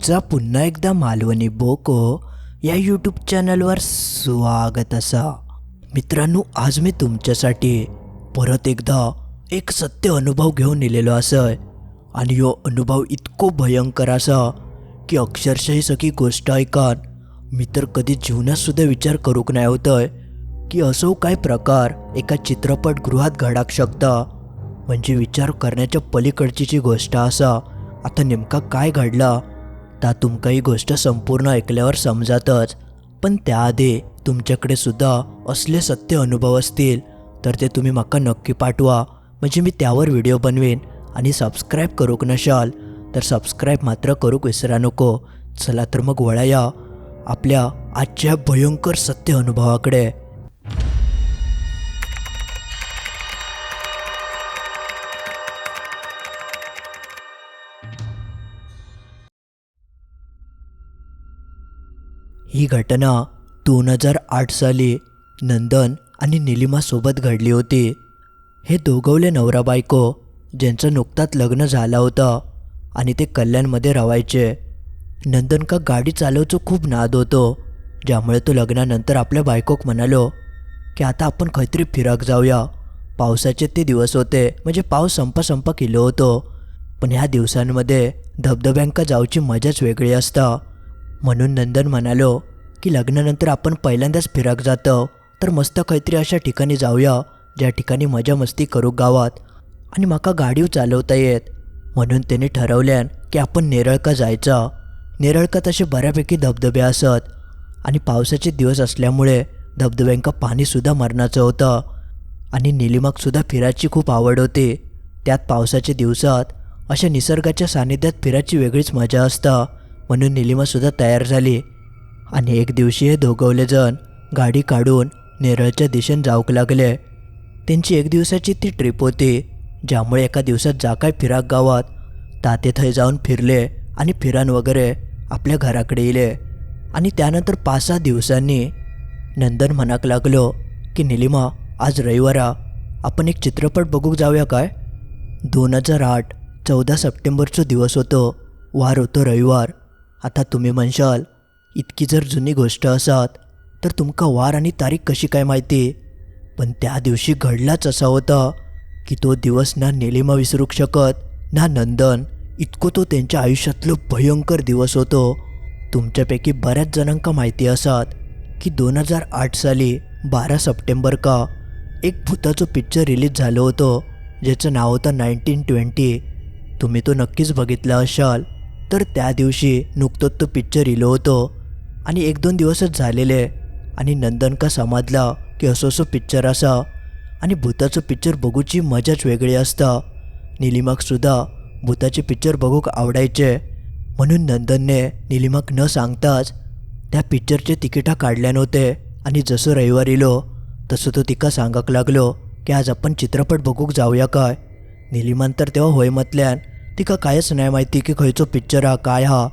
तुमचा पुन्हा एकदा मालवणी बोको या यूट्यूब चॅनलवर स्वागत असा। मित्रांनो, आज मी तुमच्यासाठी परत एकदा एक सत्य अनुभव घेऊन इलेलो असय आणि यो अनुभव इतको भयंकर असा की अक्षरशः ही सगळी गोष्ट ऐकान मी तर कधी जीवनात सुद्धा विचार करूक नाही होतय की असो काय प्रकार एका चित्रपटगृहात घडाक शकता। म्हणजे विचार करण्याच्या पलीकडची जी गोष्ट असा आता नेमका काय घडला ता तुमका ही गोष्ट संपूर्ण ऐकल्यावर समजातच। पण त्याआधी तुमच्याकडे सुद्धा असले सत्य अनुभव असतील तर ते तुम्ही माका नक्की पाठवा, म्हणजे मी त्यावर व्हिडिओ बनवेन। आणि सबस्क्राईब करूक नशाल तर सबस्क्राईब मात्र करूक विसरा नको। चला तर मग वळूया आपल्या आजच्या भयंकर सत्य अनुभवाकडे। ही घटना 2008 साली नंदन आणि निलिमा सोबत घडली होती। हे दोघवले नवरा बायको ज्यांचं नुकताच लग्न झालं होतं आणि ते कल्याणमध्ये राहायचे। नंदन का गाडी चालवचं खूप नाद होतो, ज्यामुळे तो लग्नानंतर आपल्या बायकोक म्हणालो की आता आपण काहीतरी फिराक जाऊया। पावसाचे ते दिवस होते, म्हणजे पाऊस संप केलो होतो, पण ह्या दिवसांमध्ये धबधब्यांका जाऊची मजाच वेगळी असता। म्हणून नंदन म्हणालो की लग्नानंतर आपण पहिल्यांदाच फिराक जातो तर मस्त काहीतरी अशा ठिकाणी जाऊया ज्या ठिकाणी मजा मस्ती करू गावात आणि माका गाडी चालवता येत। म्हणून त्यांनी ठरवल्यान की आपण नेरळका जायचा। नेरळकात असे बऱ्यापैकी धबधबे असत आणि पावसाचे दिवस असल्यामुळे धबधब्यांका पाणीसुद्धा मरणाचं होतं आणि निलिमाकसुद्धा फिरायची खूप आवड होती। त्यात पावसाच्या दिवसात अशा निसर्गाच्या सानिध्यात फिरायची वेगळीच मजा असता। म्हणून निलिमासुद्धा तयार झाली आणि एक दिवशी हे दोघवले जण गाडी काढून नेरळच्या दिशेने जाऊक लागले। त्यांची एक दिवसाची ती ट्रिप होती, ज्यामुळे एका दिवसात जा काय फिराक गावात ताते थंय जाऊन फिरले आणि फिरान वगैरे आपल्या घराकडे येले। आणि त्यानंतर 5-6 दिवसांनी नंदन म्हणाक लागलो की निलिमा, आज रविवारा आपण एक चित्रपट बघूक जाऊया काय। 2008 14 सप्टेंबरचा दिवस होतो, वार होतो रविवार। आता तुम्ही म्हणशाल इतकी जर जुनी गोष्ट असत तर तुमका वार आणि तारीख कशी काय माहिती, पण त्या दिवशी घडलाच असा होता की तो दिवस ना निलिमा विसरूक शकत ना नंदन। इतको तो त्यांच्या आयुष्यातलो भयंकर दिवस होतो। तुमच्यापैकी बऱ्याच जणांका माहिती असत की 2008 साली 12 सप्टेंबर का एक भूताचं पिक्चर रिलीज झालं होतं ज्याचं नाव होतं 1920। तुम्ही तो नक्कीच बघितला असाल। तर त्या दिवशी नुकतंच तो पिक्चर इलो होतो आणि 1-2 दिवसच झालेले आणि नंदन का समजला की असं पिक्चर असा आणि भूताचं पिक्चर बघूची मजाच वेगळी असता। निलिमाकसुद्धा भूताचे पिक्चर बघूक आवडायचे, म्हणून नंदनने निलिमाक न सांगताच त्या पिक्चरचे तिकिटा काढल्या नव्हते आणि जसं रविवार इलो तसं तो तिका सांगाक लागलो की आज आपण चित्रपट बघूक जाऊया काय। निलिमान तर तेव्हा होय म्हटल्यान तिका कायच नाही माहिती की खयचो पिक्चर हा काय हा।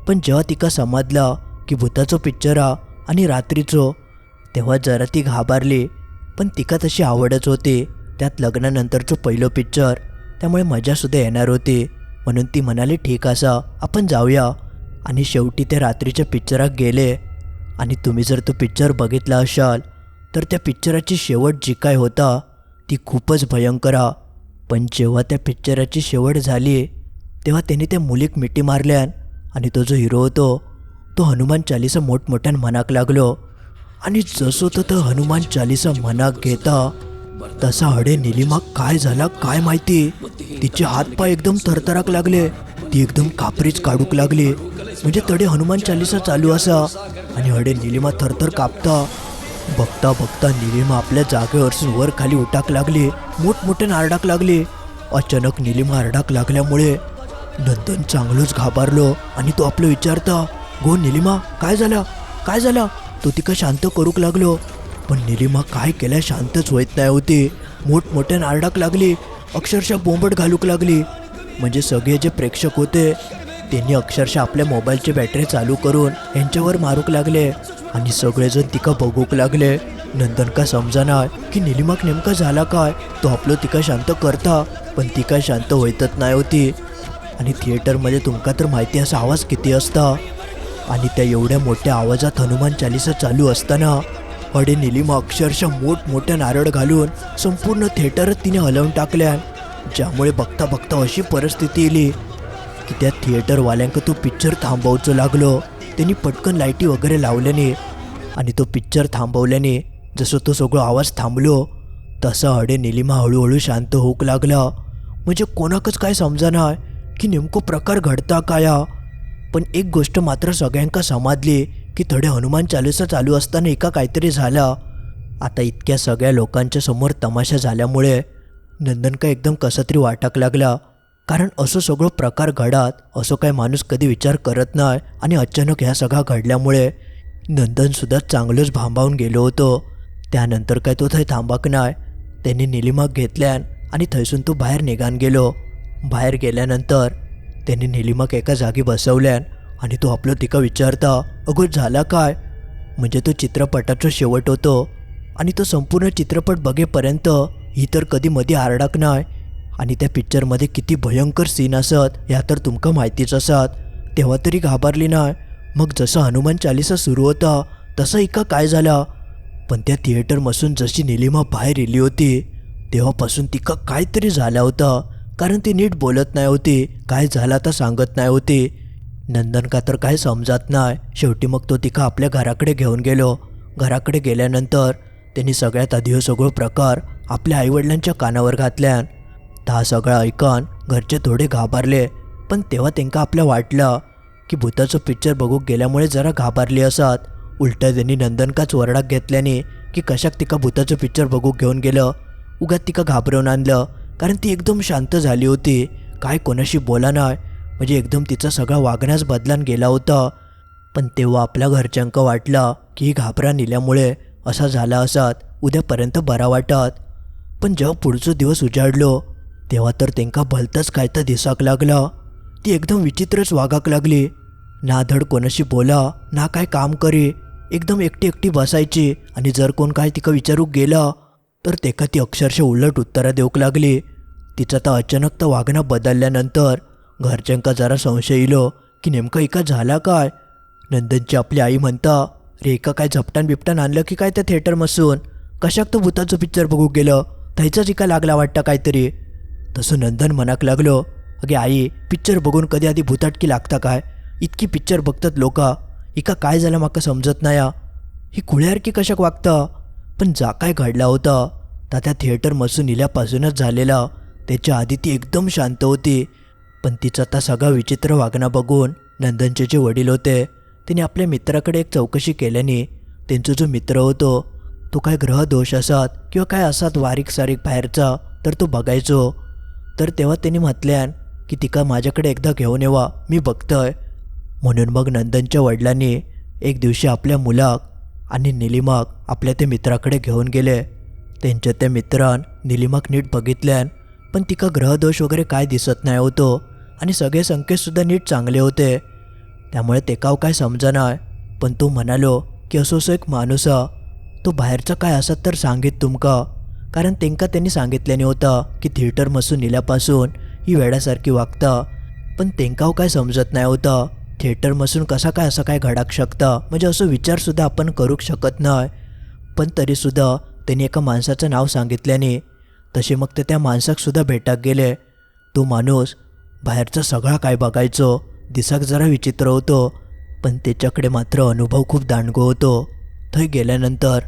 पण जेव्हा तिका समजला की भूताचो पिक्चर हा आणि रात्रीचो, तेव्हा जरा ती घाबरली। पण तिका तशी आवडच होती, त्यात लग्नानंतरचं पहिलं पिक्चर, त्यामुळे मजासुद्धा येणार होती। म्हणून ती म्हणाली ठीक असा आपण जाऊया। आणि शेवटी ते रात्रीच्या पिक्चरात गेले। आणि तुम्ही जर तो पिक्चर बघितला असाल तर त्या पिक्चराची शेवट जी काय होता ती खूपच भयंकर हा। पण जेव्हा त्या पिक्चराची शेवट झाली तेव्हा त्यांनी त्या मुलीक मिठी मारल्यान आणि तो जो हिरो होतो तो हनुमान चालीसा मोठमोठ्यान म्हणाक लागलो। आणि जसं तो हनुमान चालीसा म्हणाक घेता तसा हडे निलिमा काय झाला काय माहिती, तिचे हातपाय एकदम थरथराक लागले, ती एकदम कापरीच काढूक लागली। म्हणजे तडे हनुमान चालीसा चालू असा आणि हडे निलिमा थरथर कापता। बघता बघता निलिमा आपल्या जागेवरसून वर खाली उठाक लागली, मोठमोठ्याने आरडाक लागली। अचानक निलिमा आरडाक लागल्यामुळे नंदन चांगलंच घाबरलो आणि तो आपलं विचारता गो निलिमा काय झाला काय झाला। तो तिका शांत करूक लागलो, पण निलिमा काय केल्या शांतच होत नाही होती। मोठमोठ्याने आरडाक लागली, अक्षरशः बोंबट घालूक लागली। म्हणजे सगळे जे प्रेक्षक होते त्यांनी अक्षरशः आपल्या मोबाईलची बॅटरी चालू करून यांच्यावर मारूक लागले आणि सगळेजण तिका बघूक लागले। नंदन का समजाना की निलिमाक नेमका झाला काय। तो आपलं तिका शांत करता पण ती काय शांत होतच नाही होती। आणि थिएटरमध्ये तुमका तर माहिती असा आवाज किती असता. आणि त्या एवढ्या मोठ्या आवाजात हनुमान चालीसा चालू असताना अडे निलिमा अक्षरशः मोठमोठ्या नारळ घालून संपूर्ण थिएटरच तिने हलवून टाकल्या. ज्यामुळे बघता बघता अशी परिस्थिती आली की त्या थिएटरवाल्यांक तो पिक्चर थांबवचं लागलो. त्यांनी पटकन लाईटी वगैरे लावल्याने आणि तो पिक्चर थांबवल्याने जसं तो सगळं आवाज थांबलो तसा अडे निलिमा हळूहळू शांत होऊक लागला. म्हणजे कोणाकच काय समजाना की नेमकं प्रकार घडता काया. पण एक गोष्ट मात्र सगळ्यांका समजली की थोडे हनुमान चालीसा चालू असताना एका काहीतरी झाला. आता इतक्या सगळ्या लोकांच्या समोर तमाशा झाल्यामुळे नंदनका एकदम कसं तरी वाटाक लागला. कारण असं सगळं प्रकार घडात असं काय माणूस कधी विचार करत नाही. आणि अचानक ह्या सगळा घडल्यामुळे नंदनसुद्धा चांगलंच भांबावून गेलो होतो. त्यानंतर काय तो थंय थांबाक नाही. त्यांनी निलिमाक घेतल्यान आणि थंयसून तो बाहेर निघान गेलो. बाहेर गेल्यानंतर त्यांनी निलिमाक एका जागी बसवल्यान आणि तो आपलं तिका विचारता अगो झाला काय. म्हणजे तो चित्रपटाचा शेवट होतो आणि तो संपूर्ण चित्रपट बघेपर्यंत ही तर कधी मध्ये आरडाक नाही. आणि त्या पिक्चरमध्ये किती भयंकर सीन असत ह्या तर तुमका माहितीच असत. तेव्हा तरी घाबरली नाही. मग जसं हनुमान चालीसा सुरू होता तसं इका काय झाला. पण त्या थिएटरमधून जशी निलिमा बाहेर येली होती तेव्हापासून तिका काहीतरी झाला होता. कारण ती नीट बोलत नाही होती, काय झाला तर सांगत नाही होती. नंदनका तर काय समजत नाही. शेवटी मग तो तिका आपल्या घराकडे घेऊन गेलो. घराकडे गेल्यानंतर त्यांनी सगळ्यात आधी सगळं प्रकार आपल्या आईवडिलांच्या कानावर घातल्यान. हा सगळा ऐकून घरचे थोडे घाबरले. पण तेव्हा त्यांना आपल्या वाटलं की भूताचं पिक्चर बघू गेल्यामुळे जरा घाबरली असत. उलट त्यांनी नंदनकाच वरडाक घेतल्याने की कशाक तिका भूताचं पिक्चर बघू घेऊन गेलं, उगाच तिका घाबरवून आणलं. कारण ती एकदम शांत झाली होती, काय कोणाशी बोला नाही. म्हणजे एकदम तिचा सगळा वागण्यास बदलान गेला होता. पण तेव्हा आपल्या घरच्यांका वाटलं की ही घाबरा नेल्यामुळे असा झाला असत, उद्यापर्यंत बरा वाटत. पण जेव्हा पुढचा दिवस उजाडलो तेव्हा तर त्यांका भलतंच काय तर दिसाक लागलं. ती एकदम विचित्रच वागाक लागली. ना धड कोणाशी बोला ना काय काम करे, एकदम एकटी एकटी बसायची. आणि जर कोण काय तिका विचारूक गेला तर तेका ती अक्षरशः उलट उत्तरं देऊक लागली. तिचा तर अचानक तर वागणं बदलल्यानंतर घरच्यांका जरा संशय येलो की नेमकं एका झाला काय. नंदनची आपली आई म्हणता रे एका काय झपटान बिपटान आणलं की काय त्या थिएटरमधून, कशाक तो भूताचं पिक्चर बघू गेलं, थैचाच एका लागला वाटतं काहीतरी. तसं नंदन म्हणाक लागलो अगे आई पिक्चर बघून कधी आधी भूताटकी लागता काय. इतकी पिक्चर बघतात लोका, एका काय झालं माका समजत नाही. ही खुळ्यासारखी कशाक वागता. पण जा काय घडला होता त्या थिएटरमधून इल्यापासूनच झालेला. त्याच्या आधी ती एकदम शांत होती. पण तिचा त्या सगळा विचित्र वागणं बघून नंदनचे जे वडील होते त्यांनी आपल्या मित्राकडे एक चौकशी केल्याने त्यांचा जो मित्र होतो तो काय ग्रहदोष असत किंवा काय असत बारीक सारीक बाहेरचा तर तो बघायचो. तर तेव्हा त्यांनी म्हटल्यान की तिका माझ्याकडे एकदा घेऊन येवा, मी बघतोय. म्हणून मग नंदनच्या वडिलांनी एक दिवशी आपल्या मुलाक आणि निलिमाक आपल्या त्या मित्राकडे घेऊन गेले. त्यांच्या त्या मित्रान निलिमाक नीट बघितल्यान पण तिका ग्रहदोष वगैरे काय दिसत नाही होतो आणि सगळे संकेतसुद्धा नीट चांगले होते. त्यामुळे तेकाव काय समजना. पण तो म्हणालो की असो एक माणूस तो बाहेरचा काय असत तर सांगित तुमका. कारण त्यांका त्यांनी सांगितल्याने होता की थिएटरमधून नेल्यापासून ही वेड्यासारखी वागता. पण त्यांकाव काय समजत नाही होता थिएटरमधून कसा काय असं काय घडाक शकता. म्हणजे असं विचारसुद्धा आपण करूक शकत नाही. पण तरीसुद्धा त्यांनी एका माणसाचं नाव सांगितल्याने तसे मग ते त्या माणसाकसुद्धा भेटाक गेले. तो माणूस बाहेरचा सगळा काय बघायचो, दिसाक जरा विचित्र होतो पण त्याच्याकडे मात्र अनुभव खूप दांडगो होतो. थंय गेल्यानंतर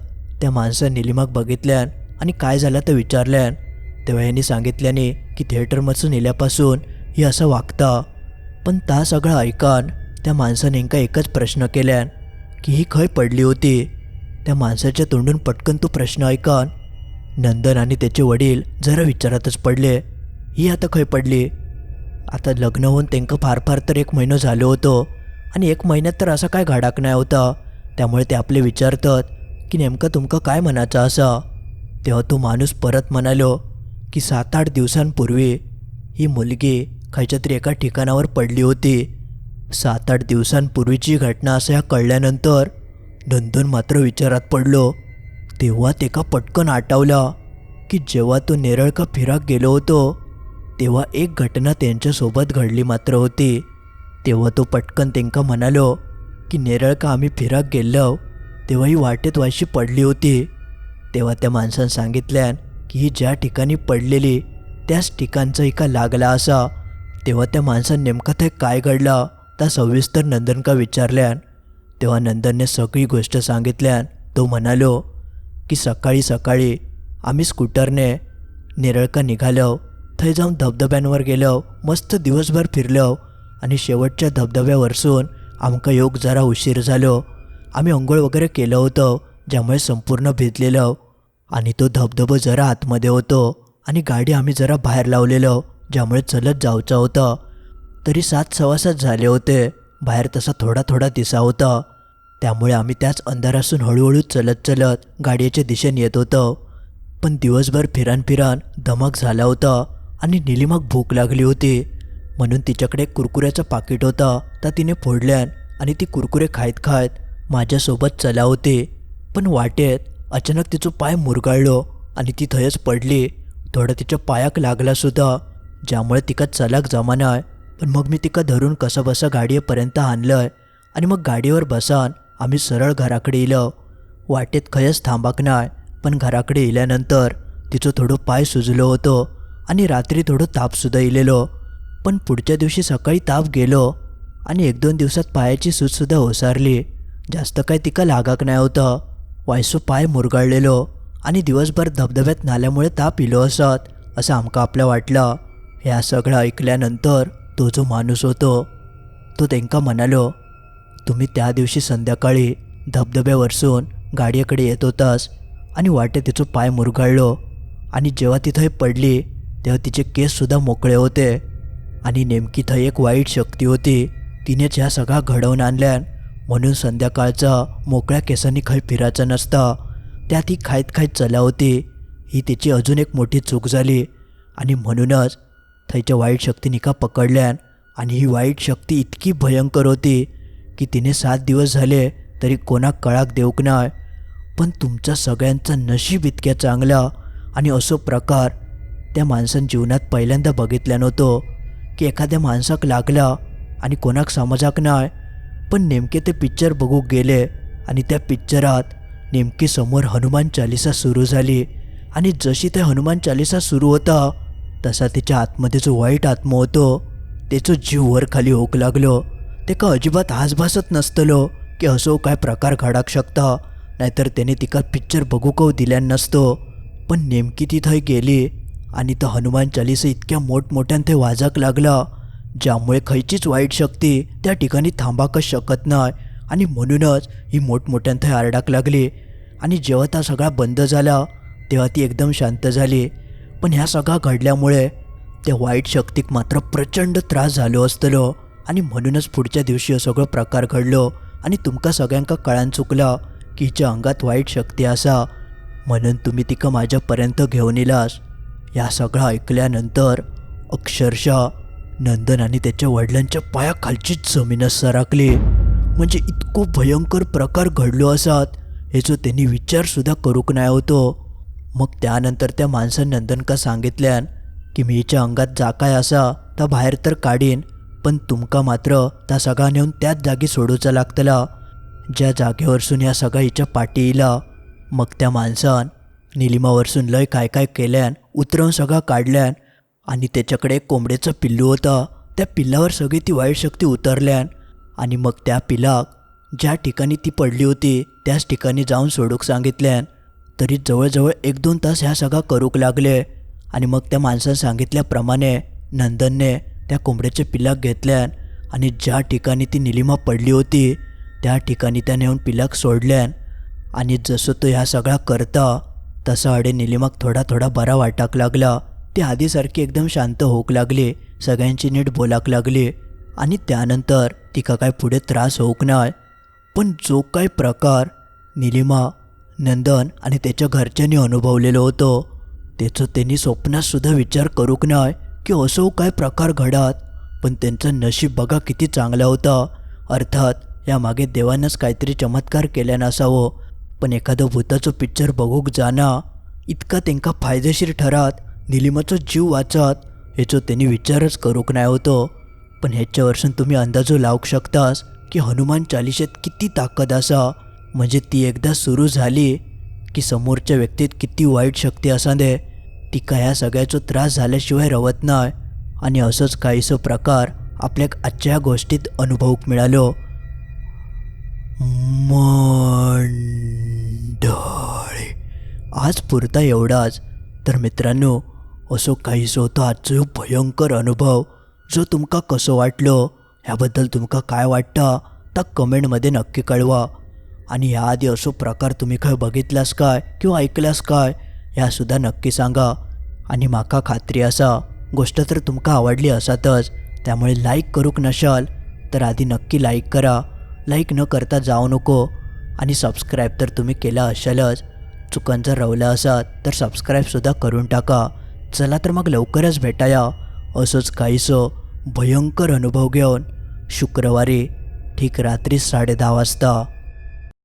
त्या माणसाने निलिमाक बघितल्यान आणि काय झालं ते विचारल्यान. तेव्हा यांनी सांगितल्याने की थिएटरमधून नेल्यापासून ही असं वागता. पण त्या सगळं ऐकान त्या माणसाने नेमका एकच प्रश्न केल्यान की ही खय पडली होती. त्या माणसाच्या तोंडून पटकन तो प्रश्न ऐकान नंदन आणि त्याचे वडील जरा विचारातच पडले, ही आता खय पडली. आता लग्न होऊन त्यांना फार फार तर 1 महिना झालो होतो आणि 1 महिन्यात तर असा काय घडाक नाही होता. त्यामुळे ते आपले विचारतात की नेमकं तुमका काय म्हणायचं असं. तेव्हा तो माणूस परत म्हणालो की 7-8 दिवसांपूर्वी ही मुलगी खायच्या तरी एका ठिकाणावर पडली होती. 7-8 दिवसांपूर्वीची घटना असं ह्या कळल्यानंतर नंदन मात्र विचारात पडलो. तेव्हा तेका पटकन आठवला की जेव्हा तो नेरळ का फिराक गेलो होतो तेव्हा एक घटना त्यांच्यासोबत घडली मात्र होती. तेव्हा तो पटकन तेंका म्हणालो की नेरळका आम्ही फिराक गेलो तेव्हा ही वाटेत वायशी पडली होती. तेव्हा त्या माणसानं सांगितल्यान की ही ज्या ठिकाणी पडलेली त्याच ठिकाणचं हिका लागला असा. तेव्हा त्या माणसानं नेमकं ते काय घडलं त्या सविस्तर नंदनका विचारल्यान. तेव्हा नंदनने सगळी गोष्ट सांगितल्यान तो म्हणालो की सकाळी सकाळी आम्ही स्कूटरने नेरळका निघालो. थंय जाऊन धबधब्यांवर गेलो, मस्त दिवसभर फिरलो आणि शेवटच्या धबधब्यावरसून आमका योग जरा उशीर झालो. आम्ही अंघोळ वगैरे केलं होतं ज्यामुळे संपूर्ण भिजलेलो आणि तो धबधबा जरा आतमध्ये होतो आणि गाडी आम्ही जरा बाहेर लावलेलो ज्यामुळे चलत जायचं होतं. तरी 7:15 झाले होते. बाहेर तसा थोडा थोडा दिसा होता त्यामुळे आम्ही त्याच अंधारासून हळूहळू चलत चलत गाडीच्या दिशेने येत होतो. पण दिवसभर फिरान धमाक झाला होता आणि निलिमाक भूक लागली होती म्हणून तिच्याकडे कुरकुऱ्याचं पाकिट होता तर तिने फोडल्यान आणि ती कुरकुरे खायत खायत माझ्यासोबत चला होती. पण वाटेत अचानक तिचं पाय मुरगाळलो आणि ती थयच पडली. थोडं तिच्या पायाक लागला सुद्धा ज्यामुळे तिका चलाक जमानाय. पण मग मी तिका धरून कसं बसा गाडीपर्यंत आणलंय आणि मग गाडीवर बसान आम्ही सरळ घराकडे इलो. वाटेत खयच थांबाक नाय. पण घराकडे इल्यानंतर तिचं थोडं पाय सुजलो होतो आणि रात्री थोडं तापसुद्धा इलेलो. पण पुढच्या दिवशी सकाळी ताप गेलो आणि 1-2 दिवसात पायाची सूजसुद्धा ओसारली. जास्त काय तिका लागाक नाही होतं. वायसो पाय मुरगाळलेलो आणि दिवसभर धबधब्यात नाल्यामुळे ताप इलो असत असं आमका आपलं वाटलं. ह्या सगळं ऐकल्यानंतर तो जो माणूस होतो तो तेंका म्हणालो तुम्ही त्या दिवशी संध्याकाळी धबधब्यावरसून गाडीकडे येत होतास आणि वाटेत तिचं पाय मुरगाळलो आणि जेव्हा तिथं पडली तेव्हा तिचे केससुद्धा मोकळे होते आणि नेमकी थंय एक वाईट शक्ती होती. तिनेच ह्या सगळा घडवून आणल्यान म्हणून संध्याकाळचा मोकळ्या केसांनी खै फिरायचं नसतं. त्यात ही खायत खायत चला होती. ही तिची अजून एक मोठी चूक झाली आणि म्हणूनच थैच्या वाईट शक्तीने का पकडल्यान. आणि ही वाईट शक्ती इतकी भयंकर होती की तिने 7 दिवस झाले तरी कोणाक कळाक देऊक नाय. पण तुमचा सगळ्यांचं नशीब इतक्या चांगला आणि असो प्रकार त्या माणसानं जीवनात पहिल्यांदा बघितल्या नव्हतो की एखाद्या माणसाक लागला आणि कोणाक समजाक नाय. पण नेमके ते पिक्चर बघू गेले आणि त्या पिक्चरात नेमकी समोर हनुमान चालिसा सुरू झाली आणि जशी ते हनुमान चालिसा सुरू होता तसा तिच्या आतमध्ये जो वाईट आत्मा होतो त्याचं जीव वर खाली होक लागलो. ते का अजिबात हासभासत नसतलो की असो काय प्रकार घडाक शकता नाहीतर त्याने तिका पिक्चर बघू कव दिल्यान नसतो. पण नेमकी ती थंय गेली आणि तो हनुमान चालिसा इतक्या मोठमोठ्यान ते वाजक लागला ज्यामुळे खयचीच वाईट शक्ती त्या ठिकाणी थांबाकच शकत नाही आणि म्हणूनच ही मोठमोठ्यान थंय आरडाक लागली. आणि जेव्हा त्या सगळा बंद झाला तेव्हा ती एकदम शांत झाली. पण ह्या सगळा घडल्यामुळे त्या वाईट शक्तीक मात्र प्रचंड त्रास झालो असतलो आणि म्हणूनच पुढच्या दिवशी हे सगळं प्रकार घडलो आणि तुमका सगळ्यांका कळान चुकला की हिच्या अंगात वाईट शक्ती असा म्हणून तुम्ही तिका माझ्यापर्यंत घेऊन इलास. या सगळं ऐकल्यानंतर अक्षरशः नंदन आणि त्याच्या वडिलांच्या पायाखालचीच जमीनच सरकली. म्हणजे इतकं भयंकर प्रकार घडलो असत ह्याचं त्यांनी विचारसुद्धा करूक नाही होतो. मग त्यानंतर त्या माणसानं नंदनका सांगितल्यान की मी हिच्या अंगात जा काय असा तर बाहेर तर काढीन पण तुमका मात्र त्या सगळा नेऊन त्याच जागी सोडूचा लागतला ज्या जागेवरसून या सगळा हिच्या पाठी येला. मग त्या माणसान निलिमावरसून लय काय काय केल्यान उतरवून सगळा काढल्यान आणि त्याच्याकडे एक कोंबड्याचं पिल्लू होता. त्या पिल्लावर सगळी ती वाईट शक्ती उतरल्यान आणि मग त्या पिलाक ज्या ठिकाणी ती पडली होती त्याच ठिकाणी जाऊन सोडूक सांगितल्यान. तरी जवळजवळ 1-2 तास ह्या सगळा करूक लागले आणि मग त्या माणसानं सांगितल्याप्रमाणे नंदनने त्या कोंबड्याचे पिलाक घेतल्यान आणि ज्या ठिकाणी ती निलिमा पडली होती त्या ठिकाणी त्या नेऊन पिलाक सोडल्यान. आणि जसं तो ह्या सगळा करता तसा अडे निलिमाक थोडा थोडा बरा वाटाक लागला. ती आधीसारखी एकदम शांत होऊक लागली, सगळ्यांची नीट बोलाक लागली आणि त्यानंतर तिका काय पुढे त्रास होऊक नाय. पण जो काय प्रकार निलिमा, नंदन आणि त्याच्या घरच्यांनी अनुभवलेलो होतो त्याचं त्यांनी स्वप्नातसुद्धा विचार करूक नाय की असो काय प्रकार घडात. पण त्यांचं नशीब बघा किती चांगलं होतं. अर्थात यामागे देवानंच काहीतरी चमत्कार केल्यानं असावं. पण एखादं भूताचं पिक्चर बघूक जाणं इतका त्यांका फायदेशीर ठरत, निलिमाचा जीव वाचत हेचो त्यांनी विचारच करूक नाही होतो. पण ह्याच्या वर्षून तुम्ही अंदाजो लावूक शकतास की हनुमान चालिशेत किती ताकद असा. म्हणजे ती एकदा सुरू झाली की समोरच्या व्यक्तीत किती वाईट शक्ती असा दे ती काय ह्या सगळ्याचो त्रास झाल्याशिवाय रवत नाही. आणि असंच काहीसं प्रकार आपल्याक आजच्या गोष्टीत अनुभवूक मिळालो. मंडळी, आज पुरता एवढाच. तर मित्रांनो, असो काहीसो होतो आजचो भयंकर अनुभव. जो तुमका कसो वाटलो ह्याबद्दल तुमका काय वाटतं तर कमेंटमध्ये नक्की कळवा. आणि ह्याआधी असो प्रकार तुम्ही काय बघितलास काय किंवा ऐकलास काय ह्यासुद्धा नक्की सांगा. आणि माका खात्री असा गोष्ट तर तुमका आवडली असातच. त्यामुळे लाईक करूक नशाल तर आधी नक्की लाईक करा. लाईक न करता जाऊ नको. आणि सबस्क्राईब तर तुम्ही केला असालच. चुकन जर रवला असाल तर सबस्क्राईबसुद्धा करून टाका. चला तर मग लवकरच भेटाया असंच काहीसं भयंकर अनुभव घेऊन शुक्रवारी ठीक रात्री 10:30 वाजता.